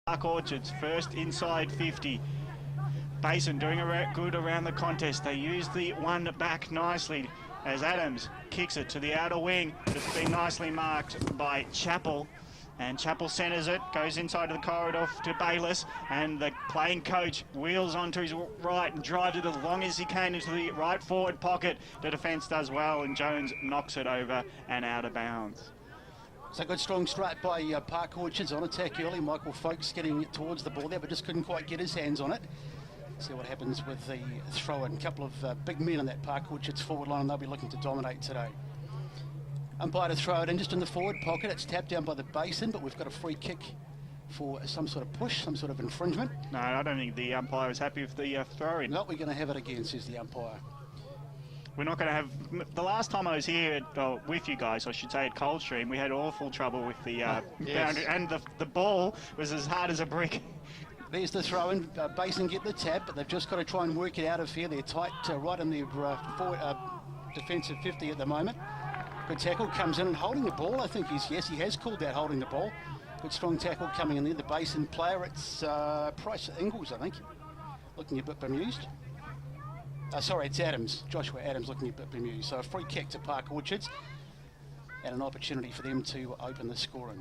Park Orchards, first inside 50. Basin doing good around the contest. They use the one back nicely as Adams kicks it to the outer wing. It's been nicely marked by Chappell. And Chappell centres it, goes inside of the corridor to Bayliss, and the playing coach wheels onto his right and drives it as long as he can into the right forward pocket. The defence does well, and Jones knocks it over and out of bounds. It's a good strong strike by Park Orchards on attack early. Michael Folkes getting towards the ball there, but just couldn't quite get his hands on it. See what happens with the throw-in. A couple of big men in that Park Orchards forward line, and they'll be looking to dominate today. Umpire to throw it in just in the forward pocket. It's tapped down by the Basin, but we've got a free kick for some sort of push, some sort of infringement. No, I don't think the umpire was happy with the throw-in. No, we're going to have it again, says the umpire. We're not going to have... The last time I was here with you guys, I should say, at Coldstream, we had awful trouble with the boundary, and the ball was as hard as a brick. There's the throw-in. Basin get the tap, but they've just got to try and work it out of here. They're tight right in their defensive 50 at the moment. Good tackle, comes in and holding the ball. I think he has called that holding the ball. Good strong tackle coming in there. The Basin player, it's Price Ingalls, I think, looking a bit bemused. Sorry, it's Adams. Joshua Adams looking a bit bemused. So a free kick to Park Orchards and an opportunity for them to open the scoring.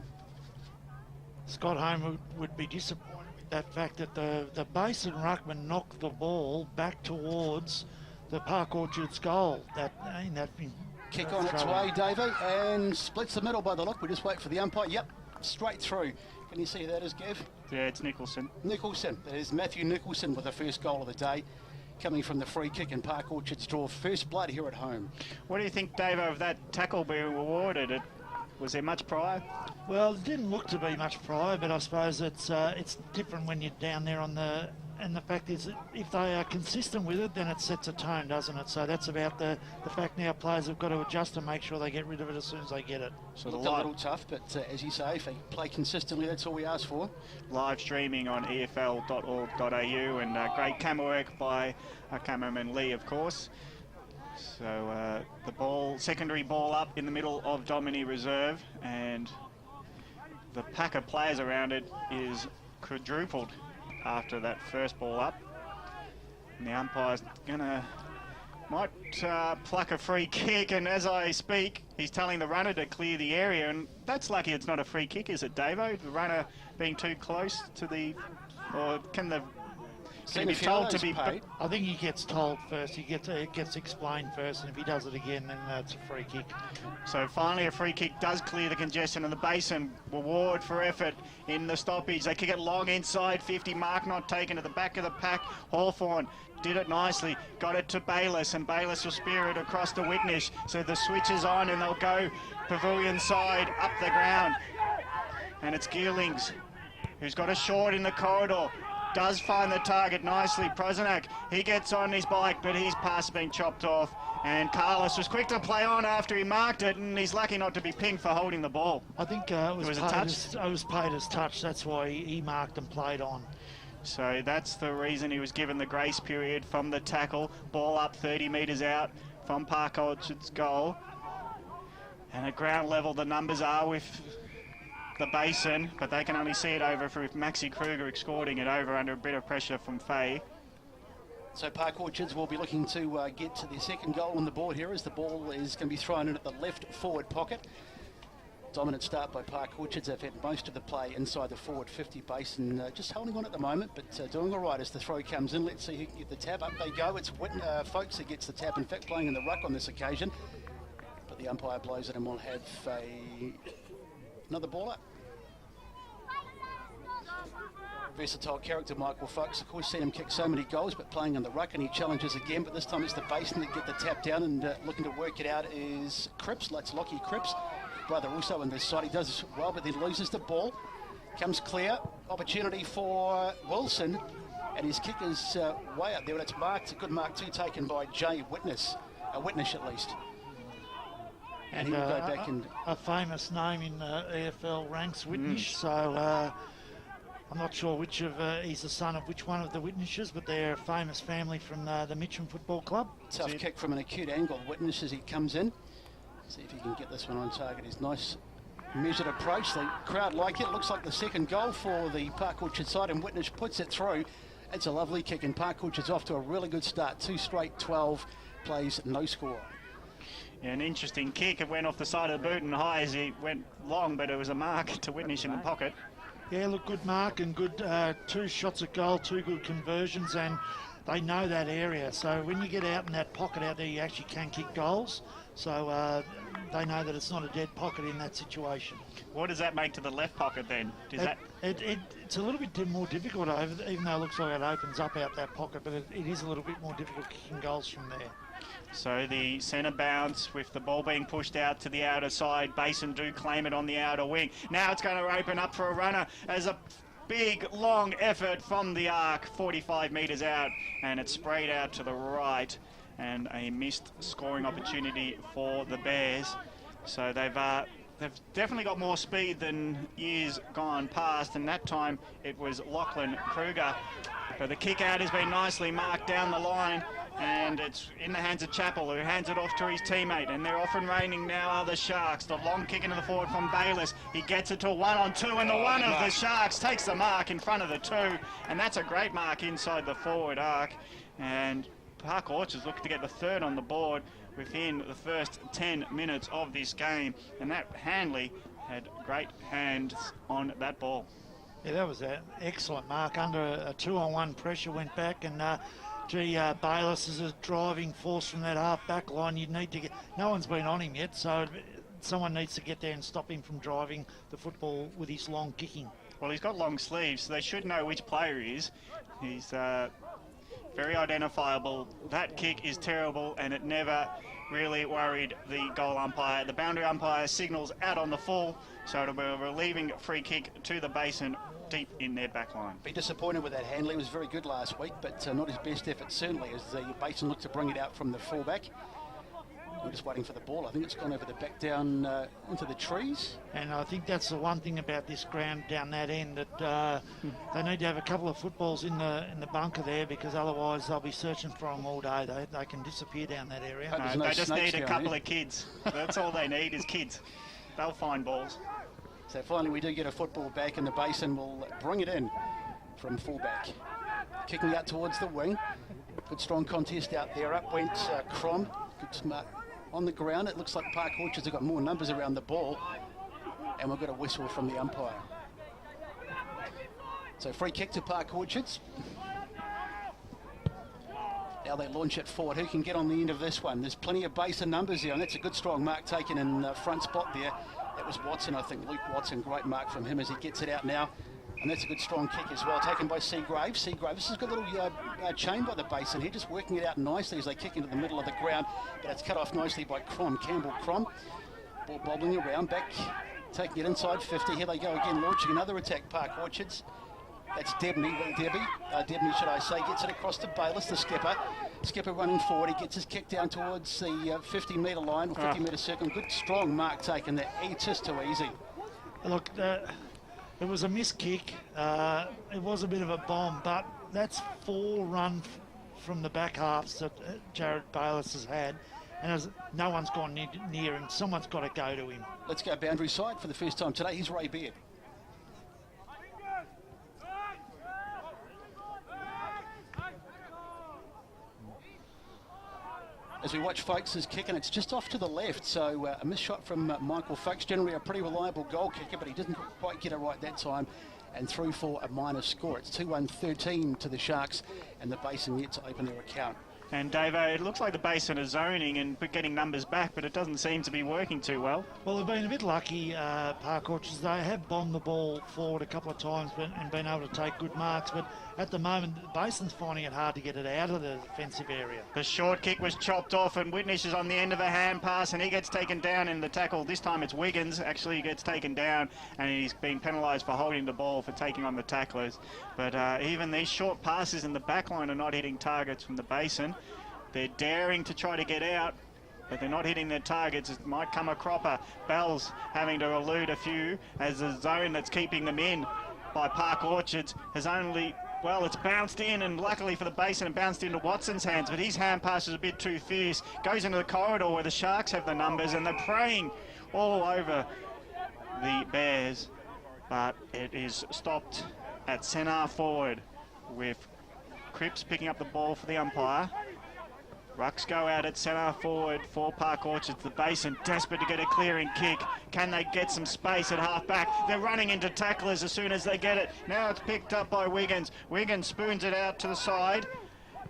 Scott Home would be disappointed with that fact that the Basin ruckman knocked the ball back towards the Park Orchards goal. Kick on its way, Davo, and splits the middle by the look. We just wait for the umpire. Yep, straight through. Can you see who that is, Gav? Yeah, it's Nicholson. Nicholson. That is Matthew Nicholson with the first goal of the day, coming from the free kick, and Park Orchards draw first blood here at home. What do you think, Davo, of that tackle being awarded? Was there much prior? Well, it didn't look to be much prior, but I suppose it's different when you're down there on the... And the fact is, that if they are consistent with it, then it sets a tone, doesn't it? So that's about the fact now players have got to adjust and make sure they get rid of it as soon as they get it. So looked a little tough, but as you say, if they play consistently, that's all we ask for. Live streaming on efl.org.au, and great camera work by cameraman Lee, of course. So the secondary ball up in the middle of Domini Reserve, and the pack of players around it is quadrupled after that first ball up. And the umpire's might pluck a free kick, and as I speak, he's telling the runner to clear the area, and that's lucky it's not a free kick, is it, Davo? The runner being too close to the... Or can he be told to be paid? I think he gets told first. It gets explained first, and if he does it again, then it's a free kick. So finally a free kick does clear the congestion, and the Basin reward for effort in the stoppage. They kick it long inside 50, mark not taken, to the back of the pack. Hawthorn did it nicely, got it to Bayliss, and Bayliss will spear it across to Whitnish. So the switch is on, and they'll go pavilion side up the ground. And it's Gearlings who's got a short in the corridor. Does find the target nicely. Prozenak, he gets on his bike, but his pass has been chopped off. And Carlos was quick to play on after he marked it, and he's lucky not to be pinged for holding the ball. I think it was a touch. It was paid as touch. That's why he marked and played on. So that's the reason he was given the grace period from the tackle. Ball up 30 metres out from Park Orchard's goal. And at ground level, the numbers are with the Basin, but they can only see it over for Maxi Kruger escorting it over under a bit of pressure from Fay. So Park Orchards will be looking to get to their second goal on the board here, as the ball is going to be thrown in at the left forward pocket. Dominant start by Park Orchards. They've had most of the play inside the forward 50. Basin just holding on at the moment, but doing all right as the throw comes in. Let's see who can get the tap. Up they go. It's Folkes who gets the tap. In fact, playing in the ruck on this occasion. But the umpire blows it, and we'll have another ball up. Versatile character Michael Folkes, of course, seen him kick so many goals, but playing in the ruck, and he challenges again, but this time it's the Basin that get the tap down, and looking to work it out is Cripps. That's Lockie Cripps, brother also in this side. He does well, but then loses the ball. Comes clear, opportunity for Wilson, and his kick is way up there, and it's marked, a good mark too, taken by Jay Whitnish at least. And he will go back and... A famous name in AFL ranks, Whitnish, so... I'm not sure which of he's the son of which one of the Whitnishes, but they're a famous family from the Mitcham Football Club. Tough kick from an acute angle. Whitnish as he comes in. See if he can get this one on target. His nice measured approach. The crowd like it. Looks like the second goal for the Park Orchard side, and Whitnish puts it through. It's a lovely kick, and Park Orchard's off to a really good start. 2 straight 12 plays, no score. Yeah, an interesting kick. It went off the side of the boot and high as he went long, but it was a mark to Whitnish in the pocket. Yeah, look, good mark and good 2 shots at goal, 2 good conversions, and they know that area. So when you get out in that pocket out there, you actually can kick goals. So they know that it's not a dead pocket in that situation. What does that make to the left pocket then? It's a little bit more difficult, even though it looks like it opens up out that pocket, but it is a little bit more difficult kicking goals from there. So the centre bounce with the ball being pushed out to the outer side. Basin do claim it on the outer wing. Now it's going to open up for a runner as a big, long effort from the arc, 45 metres out, and it's sprayed out to the right, and a missed scoring opportunity for the Bears. So they've definitely got more speed than years gone past, and that time it was Lachlan Kruger. But the kick out has been nicely marked down the line, and it's in the hands of Chappell, who hands it off to his teammate, and they're off and reigning now are the Sharks. The long kick into the forward from Bayliss. He gets it to a 1-on-2, and the one of the Sharks takes the mark in front of the 2, and that's a great mark inside the forward arc. And Park Orchards looking to get the 3rd on the board within the first 10 minutes of this game, and that Hanley had great hands on that ball. Yeah, that was an excellent mark. Under a 2-on-1 pressure, went back, and Bayliss is a driving force from that half-back line. You need to get... No one's been on him yet, so someone needs to get there and stop him from driving the football with his long kicking. Well, he's got long sleeves, so they should know which player he is. He's very identifiable. That kick is terrible, and it never really worried the goal umpire. The boundary umpire signals out on the full, so it'll be a relieving free kick to the Basin deep in their back line. Be disappointed with that. Hanley was very good last week, but not his best effort certainly, as the Basin looked to bring it out from the fullback. We're just waiting for the ball. I think it's gone over the back down into the trees. And I think that's the one thing about this ground down that end, that they need to have a couple of footballs in the bunker there, because otherwise they'll be searching for them all day. They can disappear down that area. No, they just need a couple of kids. That's all they need is kids. They'll find balls. So finally we do get a football back, and the Basin will bring it in from fullback. Kicking out towards the wing. Good strong contest out there. Up went Crom. Good smart on the ground. It looks like Park Orchards have got more numbers around the ball, and we've got a whistle from the umpire. So free kick to Park Orchards. Now they launch it forward. Who can get on the end of this one? There's plenty of Basin numbers here, and that's a good strong mark taken in front spot there. That was Watson, I think, Luke Watson. Great mark from him as he gets it out now. And that's a good strong kick as well, taken by Seagrave. Seagrave, this has got a little chain by the Basin here, just working it out nicely as they kick into the middle of the ground. But it's cut off nicely by Crom, Campbell Crom. Ball bobbling around, back, taking it inside 50. Here they go again, launching another attack, Park Orchards. That's Debney, Debney should I say, gets it across to Bayliss, the skipper. Skipper running forward, he gets his kick down towards the 50-metre line, or 50-metre circle. Good strong mark taken there, it's just too easy. Look, it was a missed kick. It was a bit of a bomb, but that's 4 run from the back halves that Jared Bayliss has had, and no one's gone near him. Someone's got to go to him. Let's go boundary side for the first time today. Here's Ray Beard. As we watch Folks' kick, and it's just off to the left, so a missed shot from Michael Folks. Generally a pretty reliable goal kicker, but he didn't quite get it right that time, and through for a minor score. It's 2-1-13 to the Sharks, and the Basin yet to open their account. And Davo, it looks like the Basin is zoning and getting numbers back, but it doesn't seem to be working too well. Well, they've been a bit lucky, Park Orchards. They have bombed the ball forward a couple of times and been able to take good marks, but at the moment, the Basin's finding it hard to get it out of the defensive area. The short kick was chopped off, and Whitnish is on the end of a hand pass, and he gets taken down in the tackle. This time it's Wiggins actually gets taken down, and he's been penalised for holding the ball for taking on the tacklers. But even these short passes in the back line are not hitting targets from the Basin. They're daring to try to get out, but they're not hitting their targets. It might come a cropper. Bell's having to elude a few, as the zone that's keeping them in by Park Orchards has only... Well, it's bounced in, and luckily for the Basin, it bounced into Watson's hands, but his hand pass is a bit too fierce. Goes into the corridor where the Sharks have the numbers, and they're praying all over the Bears, but it is stopped at centre forward with Cripps picking up the ball for the umpire. Rucks go out at centre forward for Park Orchards. The Basin desperate to get a clearing kick. Can they get some space at half back? They're running into tacklers as soon as they get it. Now it's picked up by Wiggins. Wiggins spoons it out to the side,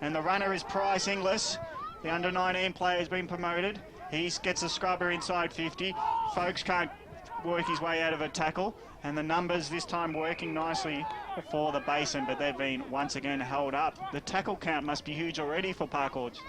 and the runner is Price Inglis. The under-19 player has been promoted. He gets a scrubber inside 50. Folks can't work his way out of a tackle, and the numbers this time working nicely for the Basin, but they've been once again held up. The tackle count must be huge already for Park Orchards.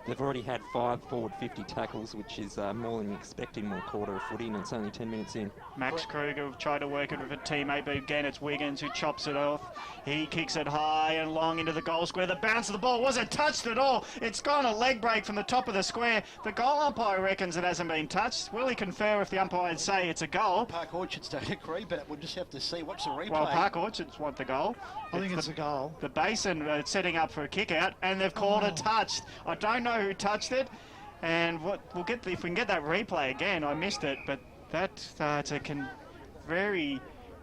They've already had 5 forward 50 tackles, which is more than you expect in one quarter of footy, and it's only 10 minutes in. Max Kruger tried to work it with a teammate, but again it's Wiggins who chops it off. He kicks it high and long into the goal square. The bounce of the ball wasn't touched at all. It's gone a leg break from the top of the square. The goal umpire reckons it hasn't been touched. Will he confer if the umpires say it's a goal? Park Orchards don't agree, but we'll just have to see. Watch the replay. Well, Park Orchards want the goal. I think it's a goal. The Basin setting up for a kick out, and they've called it touched. I don't know who touched it, and we'll get if we can get that replay again. I missed it, but that's a very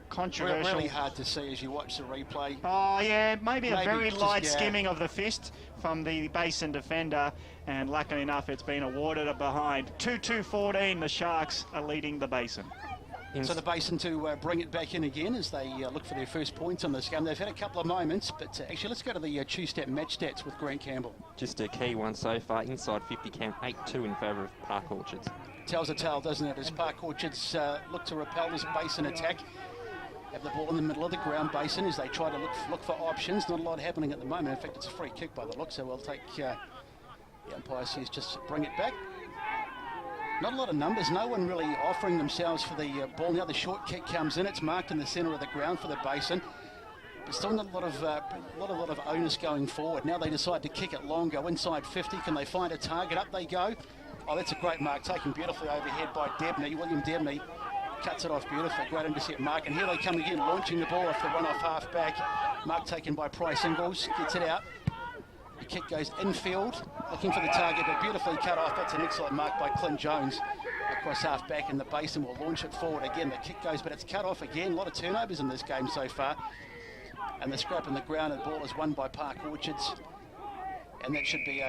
controversial. Really hard to see as you watch the replay. Oh yeah, maybe a very just, light skimming of the fist from the Basin defender, and luckily enough, it's been awarded a behind. 2-2-14. The Sharks are leading the Basin. So the Basin to bring it back in again as they look for their first points on this game. They've had a couple of moments, but actually let's go to the two-step match stats with Grant Campbell. Just a key one so far. Inside 50 count 8-2 in favour of Park Orchards. Tells a tale, doesn't it, as Park Orchards look to repel this Basin attack. Have the ball in the middle of the ground, Basin, as they try to look for options. Not a lot happening at the moment. In fact, it's a free kick by the look, so we'll take the umpire says just bring it back. Not a lot of numbers, no one really offering themselves for the ball. Now the short kick comes in, it's marked in the centre of the ground for the Basin. But still not a lot of onus going forward. Now they decide to kick it long, go inside 50. Can they find a target? Up they go. Oh, that's a great mark, taken beautifully overhead by Debney. William Debney cuts it off beautifully. Great intercept mark. And here they come again, launching the ball off the run-off half-back. Mark taken by Price Ingles, gets it out. The kick goes infield, looking for the target, but beautifully cut off. That's an excellent mark by Clint Jones across half back, and the Basin will launch it forward again. The kick goes, but it's cut off again. A lot of turnovers in this game so far. And the scrap in the ground, and the ball is won by Park Orchards. And that should be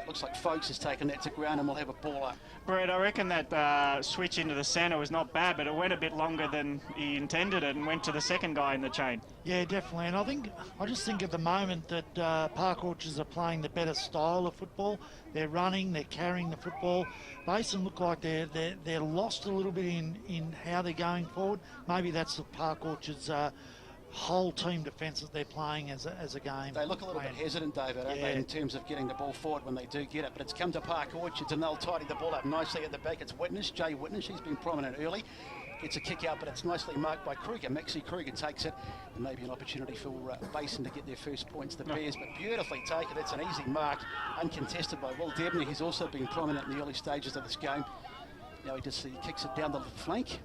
looks like Folks has taken that to ground and we'll have a ball up. Brett, I reckon that switch into the centre was not bad, but it went a bit longer than he intended it and went to the second guy in the chain. Yeah, definitely. And I just think at the moment that Park Orchards are playing the better style of football. They're running, they're carrying the football. Basin look like they're lost a little bit in how they're going forward. Maybe that's the Park Orchards whole team defence that they're playing as a game. They look a little bit hesitant, David, aren't they, in terms of getting the ball forward when they do get it. But it's come to Park Orchards and they'll tidy the ball up nicely at the back. It's Witness, Jay Witness. He's been prominent early. Gets a kick out, but it's nicely marked by Kruger. Maxie Kruger takes it, and maybe an opportunity for Basin to get their first points. The Bears, but beautifully taken. It's an easy mark, uncontested by Will Debney. He's also been prominent in the early stages of this game. Now he kicks it down the flank,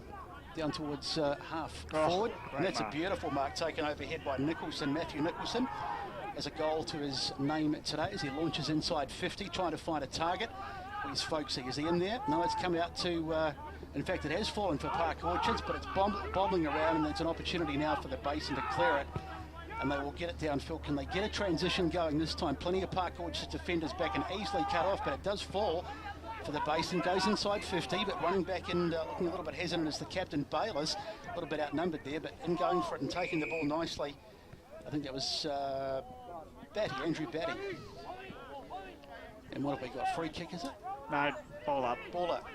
down towards half forward. And that's a beautiful mark taken overhead by Nicholson, Matthew Nicholson, as a goal to his name today as he launches inside 50, trying to find a target. Where's Folksy? Is he in there? No, it's come out to... in fact, it has fallen for Park Orchards, but it's bobbling around, and there's an opportunity now for the Basin to clear it. And they will get it downfield. Can they get a transition going this time? Plenty of Park Orchards defenders back and easily cut off, but it does fall for the Basin. Goes inside 50, but running back and looking a little bit hesitant is the captain, Bayless. A little bit outnumbered there, but in going for it and taking the ball nicely. I think that was Batty, Andrew Batty. And what have we got? Free kick, is it? No, ball up. Ball up.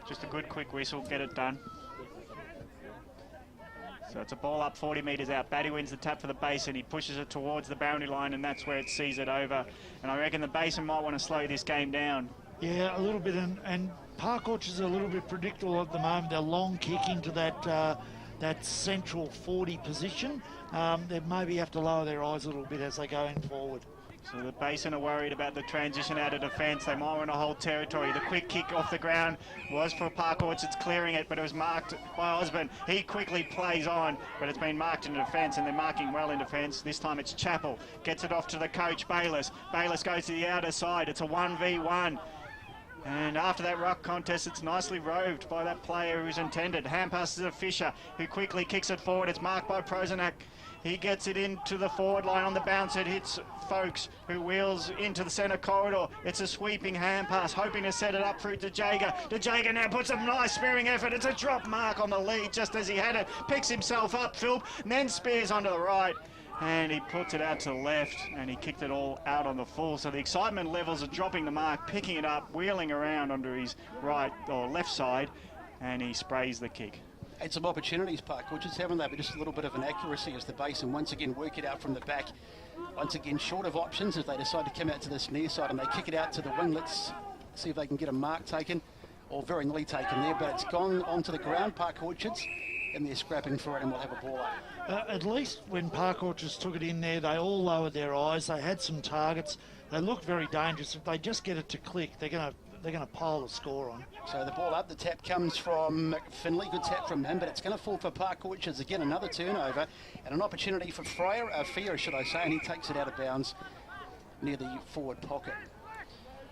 Just a good quick whistle, get it done. So it's a ball up 40 metres out. Batty wins the tap for the Basin. He pushes it towards the boundary line, and that's where it sees it over. And I reckon the Basin might want to slow this game down. Yeah, a little bit, and Park Orchards are a little bit predictable at the moment. They're long kicking to that central 40 position. They maybe have to lower their eyes a little bit as they go in forward. So the Basin are worried about the transition out of defence. They might want to hold territory. The quick kick off the ground was for Park Orchards clearing it, but it was marked by Osborne. He quickly plays on, but it's been marked in defence, and they're marking well in defence. This time it's Chappell. Gets it off to the coach, Bayless. Bayless goes to the outer side. It's a 1v1. And after that ruck contest, it's nicely roved by that player who's intended. Hand passes to Fisher, who quickly kicks it forward. It's marked by Prozenak. He gets it into the forward line on the bounce. It hits Folks, who wheels into the centre corridor. It's a sweeping hand pass, hoping to set it up through to Jager. Jager now puts a nice spearing effort. It's a drop mark on the lead just as he had it. Picks himself up, Phil, and then spears onto the right. And he puts it out to the left, and he kicked it all out on the full. So the excitement levels are dropping the mark, picking it up, wheeling around onto his right or left side, and he sprays the kick. Had some opportunities, Park Orchards, haven't they? But just a little bit of an accuracy as the Basin once again work it out from the back. Once again, short of options as they decide to come out to this near side and they kick it out to the wing. Let's see if they can get a mark taken, or very nearly taken there, but it's gone onto the ground, Park Orchards, and they're scrapping for it and we'll have a ball up. At least when Park Orchards took it in there, they all lowered their eyes. They had some targets. They looked very dangerous. If they just get it to click, they're going to pile the score on. So the ball up, the tap comes from Finley, good tap from him, but it's going to fall for Park Orchards again, another turnover, and an opportunity for Fear, should I say, and he takes it out of bounds near the forward pocket.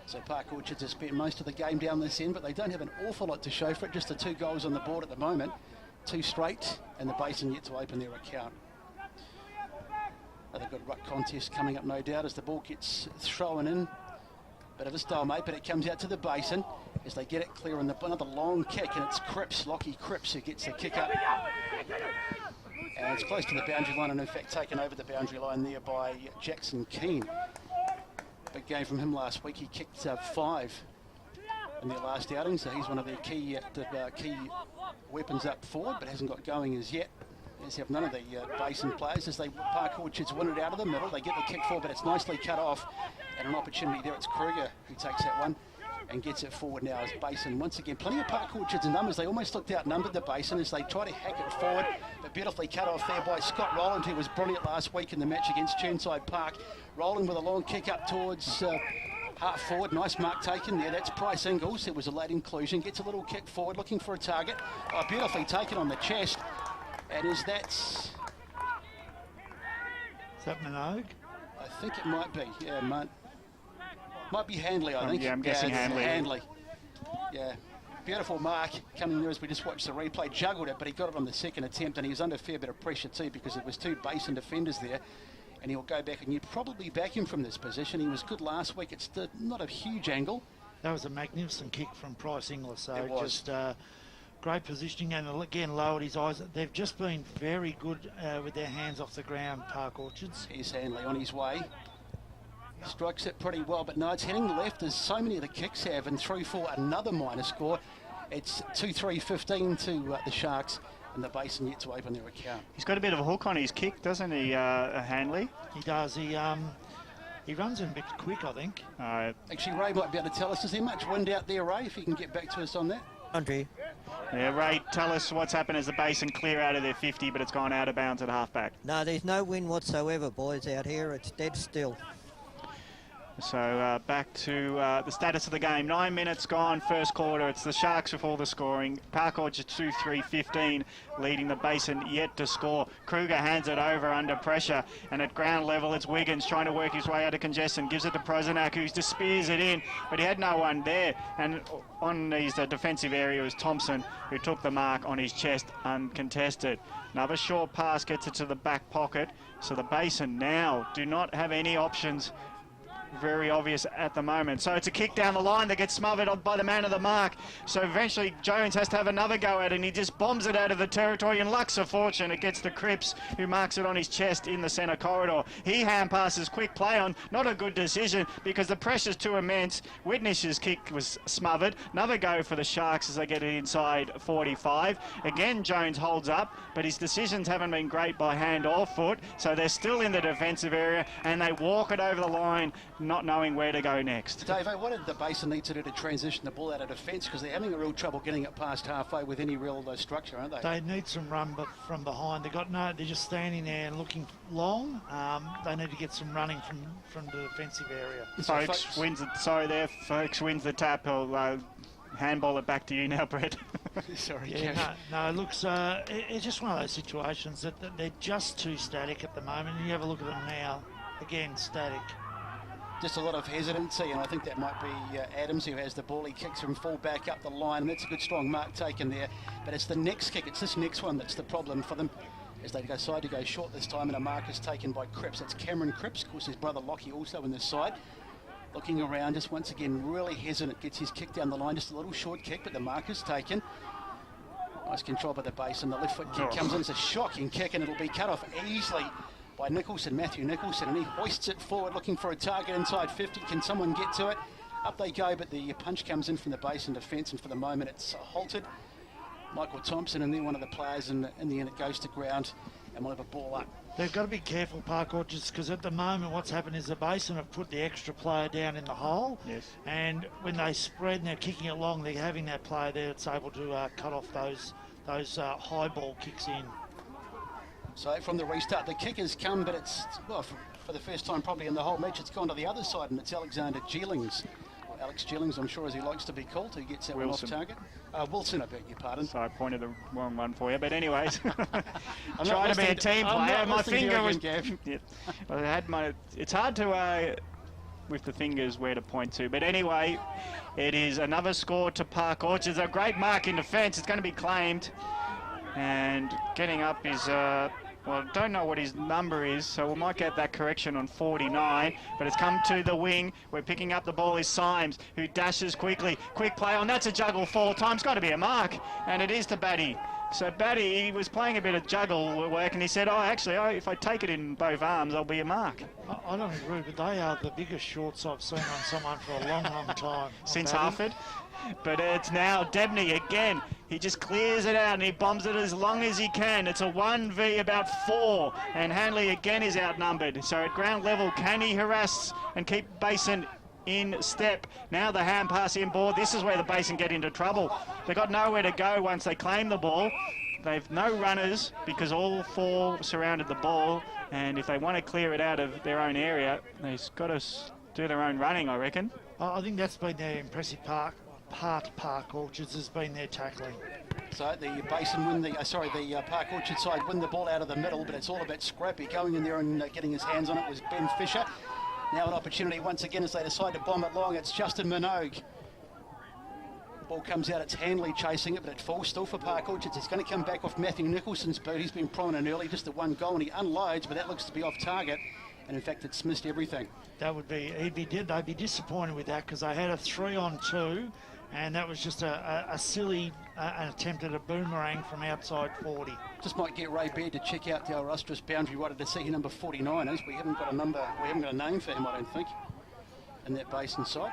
So Park Orchards has spent most of the game down this end, but they don't have an awful lot to show for it, just the 2 goals on the board at the moment, 2 straight, and the Basin yet to open their account. Another good ruck contest coming up, no doubt, as the ball gets thrown in. Bit of a stalemate, but it comes out to the Basin as they get it clear on another long kick, and it's Lockie Cripps who gets the kick up. And it's close to the boundary line, and in fact taken over the boundary line there by Jackson Keane. Big game from him last week. He kicked 5 in their last outing, so he's one of their key weapons up forward, but hasn't got going as yet. As have none of the Basin players as they Park Orchards win it out of the middle. They get the kick forward, but it's nicely cut off, and an opportunity there. It's Kruger who takes that one and gets it forward now as Basin once again. Plenty of Park Orchards in numbers. They almost looked outnumbered, the Basin, as they try to hack it forward, but beautifully cut off there by Scott Rowland, who was brilliant last week in the match against Churnside Park. Rowland with a long kick up towards half forward. Nice mark taken there. That's Bryce Ingles. It was a late inclusion. Gets a little kick forward, looking for a target. Oh, beautifully taken on the chest. And is that Minogue? I think it might be. Yeah, might be Handley, I think. Yeah, I'm guessing Handley. Handley. Yeah. Beautiful mark coming there as we just watched the replay. Juggled it, but he got it on the second attempt, and he was under a fair bit of pressure too because it was 2 Basin defenders there. And he'll go back, and you'd probably back him from this position. He was good last week. It's not a huge angle. That was a magnificent kick from Bryce Inglis. So it was. Just great positioning, and again lowered his eyes. They've just been very good with their hands off the ground, Park Orchards. Here's Handley on his way. Strikes it pretty well, but no, it's heading left as so many of the kicks have, and through for another minor score. It's 2-3-15 to the Sharks, and the Basin yet to open their account. He's got a bit of a hook on his kick, doesn't he, Handley? He does. He runs in a bit quick, I think. Actually, Ray might be able to tell us, is there much wind out there, Ray, if you can get back to us on that? Andre. Yeah, Ray, tell us what's happened as the Basin clear out of their 50, but it's gone out of bounds at halfback. No, there's no wind whatsoever, boys, out here. It's dead still. So back to the status of the game. 9 minutes gone, first quarter. It's the Sharks with all the scoring. Park Orchards 2-3-15, leading the Basin yet to score. Kruger hands it over under pressure, and at ground level it's Wiggins trying to work his way out of congestion. Gives it to Prozenak, who just spears it in, but he had no one there. And on his defensive area was Thompson, who took the mark on his chest uncontested. Another short pass gets it to the back pocket. So the Basin now do not have any options. Very obvious at the moment. So it's a kick down the line that gets smothered by the man of the mark. So eventually Jones has to have another go at it, and he just bombs it out of the territory. And luck's a fortune, it gets to Cripps, who marks it on his chest in the centre corridor. He hand passes, quick play on. Not a good decision because the pressure's too immense. Whitnish's kick was smothered. Another go for the Sharks as they get it inside 45. Again, Jones holds up, but his decisions haven't been great by hand or foot. So they're still in the defensive area, and they walk it over the line, not knowing where to go next. Dave, what did the Basin need to do to transition the ball out of defence? Because they're having a real trouble getting it past halfway with any real structure, aren't they? They need some run from behind. They're just standing there and looking long. They need to get some running from the defensive area. Folks wins the tap. He'll handball it back to you now, Brett. Sorry, yeah, no, it looks, it's just one of those situations that they're just too static at the moment. And you have a look at them now, again, static. just a lot of hesitancy, and I think that might be Adams who has the ball. He kicks from full back up the line, and that's a good strong mark taken there. But it's the next kick, it's this next one that's the problem for them, as they decide to go short this time, and a mark is taken by Cripps. That's Cameron Cripps, of course his brother Lockie also in this side. Looking around, just once again really hesitant, gets his kick down the line, just a little short kick, but the mark is taken. Nice control by the Basin. The left foot kick comes in. It's a shocking kick, and it'll be cut off easily by Nicholson, Matthew Nicholson, and he hoists it forward looking for a target inside 50. Can someone get to it? Up they go, but the punch comes in from the Basin defence, and for the moment it's halted. Michael Thompson and then one of the players, and in the end it goes to ground, and we'll have a ball up. They've got to be careful, Park Orchards, because at the moment what's happened is the Basin have put the extra player down in the hole. Yes. And when they spread and they're kicking it long, they're having that player there that's able to cut off those high ball kicks in. So from the restart, the kick has come, but it's, well, for the first time probably in the whole match, it's gone to the other side, and it's Alexander Gillings. Alex Gillings, I'm sure, as he likes to be called, who gets that one off target. Wilson, I beg your pardon. So I pointed the wrong one for you, but anyways, trying to be a team player. My finger was. Yeah, well, I had my. It's hard to with the fingers where to point to, but anyway, it is another score to Park Orchards. A great mark in defence. It's going to be claimed, and getting up is. Well, I don't know what his number is, so we might get that correction on 49, but it's come to the wing. We're picking up the ball is Symes, who dashes quickly. Quick play on, that's a juggle 4 times, got to be a mark, and it is to Batty. So Batty, he was playing a bit of juggle work, and he said, if I take it in both arms, I'll be a mark. I don't agree, but they are the biggest shorts I've seen on someone for a long, long time. Since Harford. But it's now Debney again. He just clears it out and he bombs it as long as he can. It's a 1v about 4, and Hanley again is outnumbered. So at ground level, can he harass and keep Basin in step? Now the hand pass inboard. This is where the Basin get into trouble. They've got nowhere to go once they claim the ball. They've no runners because all 4 surrounded the ball, and if they want to clear it out of their own area, they've got to do their own running, I reckon. I think that's been their impressive part Park Orchards has been their tackling. So the Basin win the Park Orchard side win the ball out of the middle, but it's all about Scrappy going in there and getting his hands on it. Was Ben Fisher. Now an opportunity once again as they decide to bomb it long. It's Justin Minogue. The ball comes out, it's Hanley chasing it, but it falls still for Park Orchards. It's going to come back off Matthew Nicholson's boot. He's been prominent early, just the one goal, and he unloads, but that looks to be off target. And in fact, it's missed everything. That would be, they'd be disappointed with that, because they had a 3-on-2, and that was just a silly an attempt at a boomerang from outside 40. Just might get Ray Baird to check out the illustrious boundary rider to see who number 49 is. We haven't got a name for him, I don't think, in that Basin side.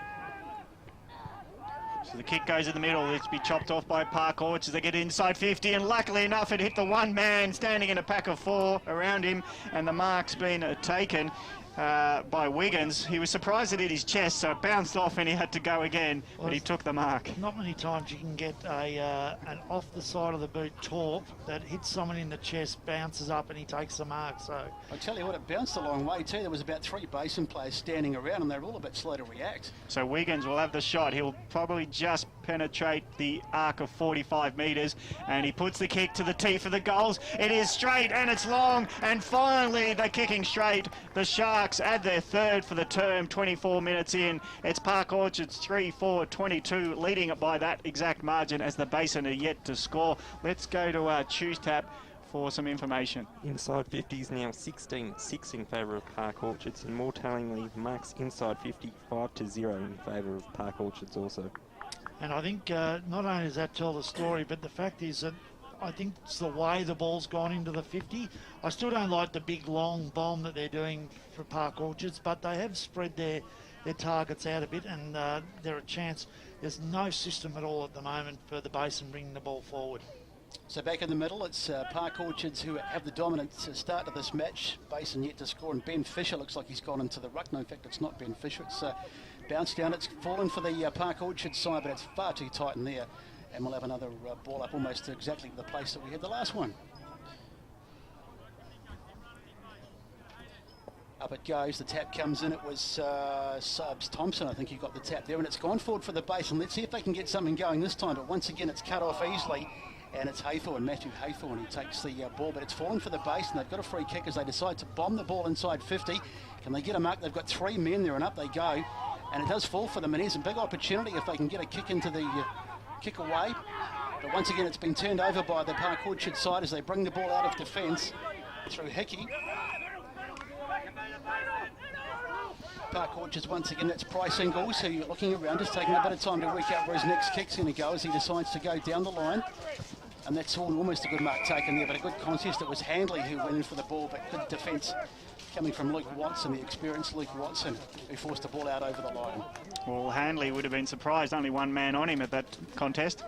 So the kick goes in the middle. It's be chopped off by Park Orchards. They get inside 50, and luckily enough, it hit the one man standing in a pack of 4 around him, and the mark's been taken by Wiggins. He was surprised it hit his chest, so it bounced off and he had to go again, but he took the mark. Not many times you can get an off the side of the boot torp that hits someone in the chest, bounces up, and he takes the mark. So I tell you what, it bounced a long way too. There was about 3 Basin players standing around, and they're all a bit slow to react. So Wiggins will have the shot. He'll probably just penetrate the arc of 45 metres, and he puts the kick to the tee for the goals. It is straight and it's long, and finally they're kicking straight. The Sharks add their 3rd for the term, 24 minutes in. It's Park Orchards 3-4-22, leading it by that exact margin as the Basin are yet to score. Let's go to Choose Tap for some information. Inside 50 is now 16-6 in favour of Park Orchards, and more tellingly, marks inside 50 5-0 in favour of Park Orchards also. And I think not only does that tell the story, but the fact is that I think it's the way the ball's gone into the 50. I still don't like the big long bomb that they're doing for Park Orchards, but they have spread their targets out a bit, and they're a chance. There's no system at all at the moment for the Basin bringing the ball forward. So back in the middle, it's Park Orchards who have the dominant start to this match. Basin yet to score, and Ben Fisher looks like he's gone into the ruck. No, in fact, it's not Ben Fisher. It's bounced down. It's fallen for the Park Orchards side, but it's far too tight in there. And we'll have another ball up almost to exactly the place that we had the last one. Up it goes, the tap comes in. It was Subs Thompson, I think, who got the tap there, and it's gone forward for the Basin. Let's see if they can get something going this time, but once again it's cut off easily, And it's Haythorne, Matthew Haythorne, who takes the ball, but it's falling for the base, and they've got a free kick as they decide to bomb the ball inside 50. Can they get a mark? They've got 3 men there, and up they go. And it does fall for them, and here's a big opportunity if they can get a kick into the kick away. But once again, it's been turned over by the Park Orchard side as they bring the ball out of defence through Hickey. Park Orchards once again, that's Bryce Ingles, who you're looking around, just taking a bit of time to work out where his next kick's going to go as he decides to go down the line. And that's almost a good mark taken there, but a good contest. It was Handley who went in for the ball, but good defence coming from Luke Watson, the experienced Luke Watson, who forced the ball out over the line. Well, Handley would have been surprised, only one man on him at that contest.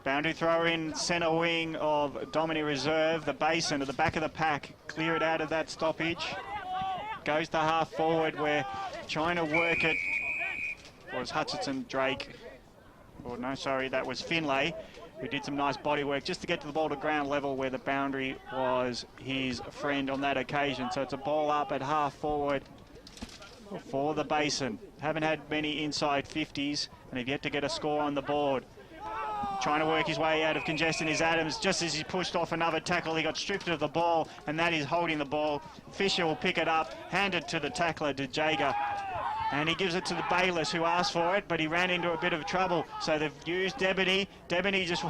Boundary throw in centre wing of Domini Reserve, the Basin at the back of the pack, clear it out of that stoppage. Goes to half forward, where trying to work it was Hutchinson Drake, or no, sorry, that was Finlay, who did some nice body work just to get to the ball to ground level where the boundary was his friend on that occasion. So it's a ball up at half forward for the Basin. Haven't had many inside 50s and have yet to get a score on the board. Trying to work his way out of congestion is Adams. Just as he pushed off another tackle, he got stripped of the ball, and that is holding the ball. Fisher will pick it up, hand it to the tackler, to Jager. And he gives it to the Bayless, who asked for it, but he ran into a bit of trouble. So they've used Debony. Debony just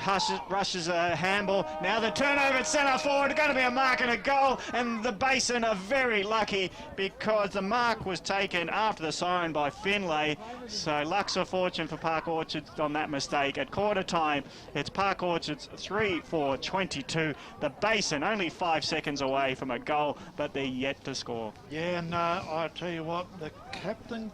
rushes a handball. Now the turnover at centre forward, going to be a mark and a goal. And the Basin are very lucky because the mark was taken after the siren by Finlay. So luck or fortune for Park Orchards on that mistake. At quarter time, it's Park Orchards 3-4-22. The Basin only 5 seconds away from a goal, but they're yet to score. Yeah, and I tell you what, the captain